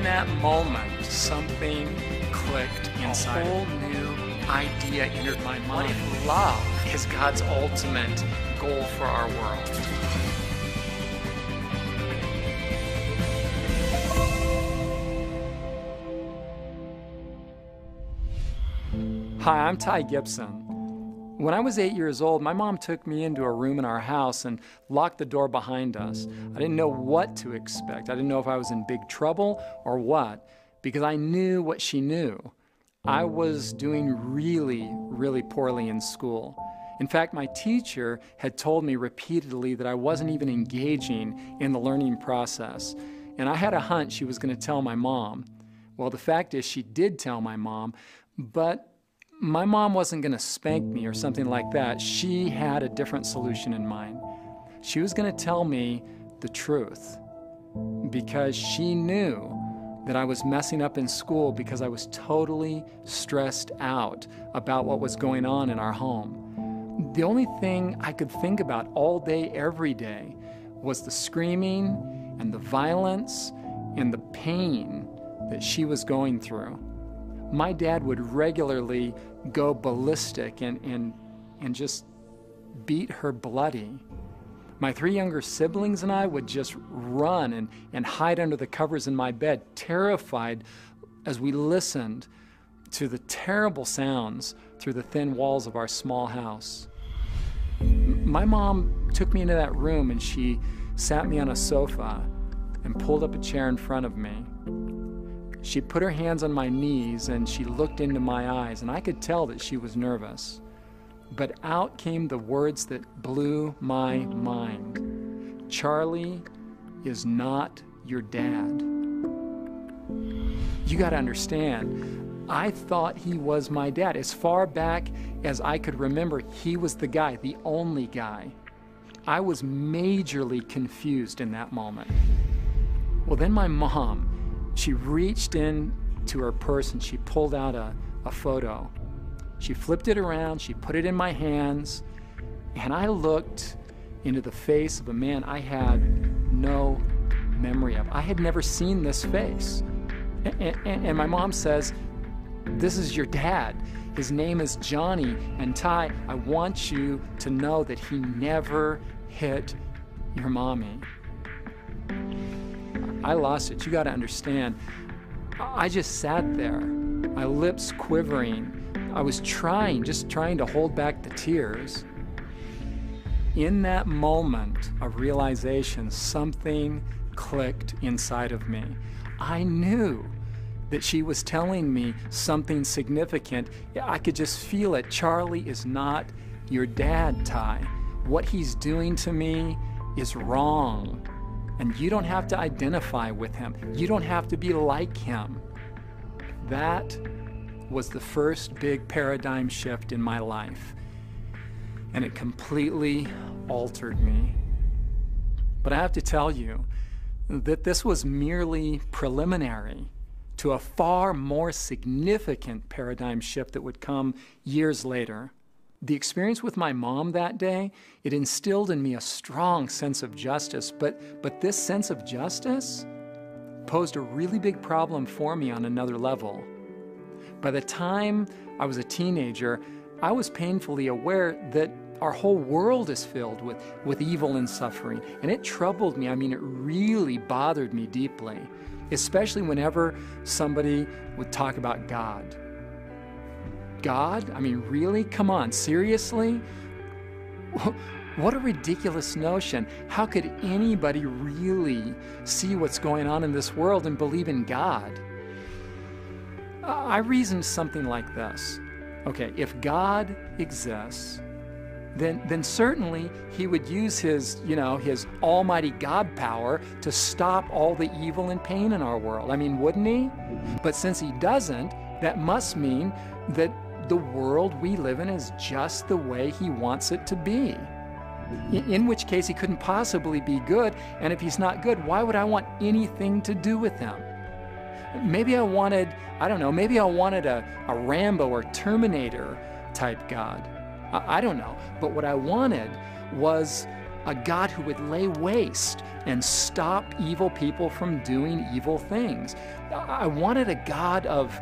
that moment, something clicked inside. A whole new idea entered my mind. What if love is God's ultimate goal for our world? Hi, I'm Ty Gibson. When I was 8 years old, my mom took me into a room in our house and locked the door behind us. I didn't know what to expect. I didn't know if I was in big trouble or what, because I knew what she knew. I was doing really, really poorly in school. In fact, my teacher had told me repeatedly that I wasn't even engaging in the learning process. And I had a hunch she was going to tell my mom. Well, the fact is she did tell my mom, but my mom wasn't going to spank me or something like that. She had a different solution in mind. She was going to tell me the truth because she knew that I was messing up in school because I was totally stressed out about what was going on in our home. The only thing I could think about all day, every day, was the screaming and the violence and the pain that she was going through. My dad would regularly go ballistic and just beat her bloody. My 3 younger siblings and I would just run and hide under the covers in my bed, terrified as we listened to the terrible sounds through the thin walls of our small house. My mom took me into that room and she sat me on a sofa and pulled up a chair in front of me. She put her hands on my knees and she looked into my eyes, and I could tell that she was nervous. But out came the words that blew my mind. Charlie is not your dad. You got to understand, I thought he was my dad. As far back as I could remember, he was the guy, the only guy. I was majorly confused in that moment. Well, then my mom, she reached into her purse and she pulled out a photo. She flipped it around, she put it in my hands, and I looked into the face of a man I had no memory of. I had never seen this face. And my mom says, "This is your dad. His name is Johnny, and Ty, I want you to know that he never hit your mommy." I lost it. You got to understand. I just sat there, my lips quivering. I was just trying to hold back the tears. In that moment of realization, something clicked inside of me. I knew that she was telling me something significant. I could just feel it. Charlie is not your dad, Ty. What he's doing to me is wrong. And you don't have to identify with him. You don't have to be like him. That was the first big paradigm shift in my life. And it completely altered me. But I have to tell you that this was merely preliminary to a far more significant paradigm shift that would come years later. The experience with my mom that day, it instilled in me a strong sense of justice, but this sense of justice posed a really big problem for me on another level. By the time I was a teenager, I was painfully aware that our whole world is filled with evil and suffering, and it troubled me. I mean, it really bothered me deeply, especially whenever somebody would talk about God. God? I mean, really? Come on, seriously? What a ridiculous notion. How could anybody really see what's going on in this world and believe in God? I reasoned something like this. Okay, if God exists, then certainly he would use his almighty God power to stop all the evil and pain in our world. I mean, wouldn't he? But since he doesn't, that must mean that the world we live in is just the way he wants it to be. In which case he couldn't possibly be good, and if he's not good, why would I want anything to do with him? Maybe I wanted a Rambo or Terminator type God. I don't know. But what I wanted was a God who would lay waste and stop evil people from doing evil things. I wanted a God of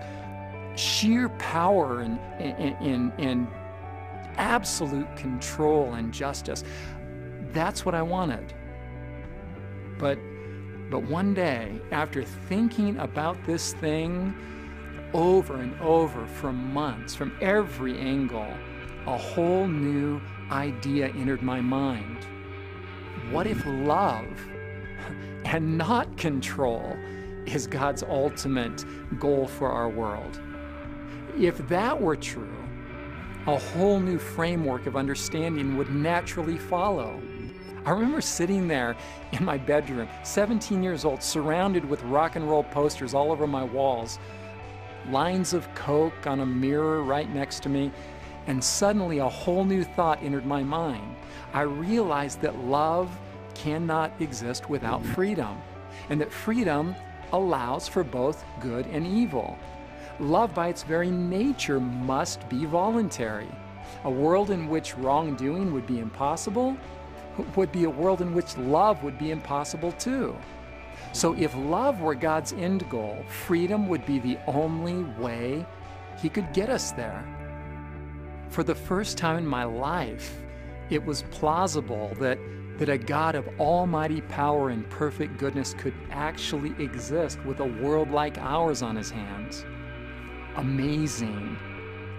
sheer power and absolute control and justice. That's what I wanted. But one day, after thinking about this thing over and over for months, from every angle, a whole new idea entered my mind. What if love and not control is God's ultimate goal for our world? If that were true, a whole new framework of understanding would naturally follow. I remember sitting there in my bedroom, 17 years old, surrounded with rock and roll posters all over my walls, lines of Coke on a mirror right next to me, and suddenly a whole new thought entered my mind. I realized that love cannot exist without freedom, and that freedom allows for both good and evil. Love by its very nature must be voluntary. A world in which wrongdoing would be impossible would be a world in which love would be impossible too. So if love were God's end goal, freedom would be the only way He could get us there. For the first time in my life, it was plausible that a God of almighty power and perfect goodness could actually exist with a world like ours on His hands. Amazing.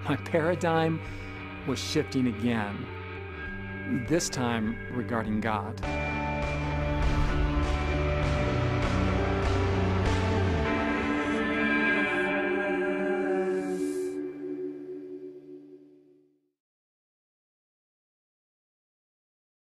My paradigm was shifting again, this time regarding God.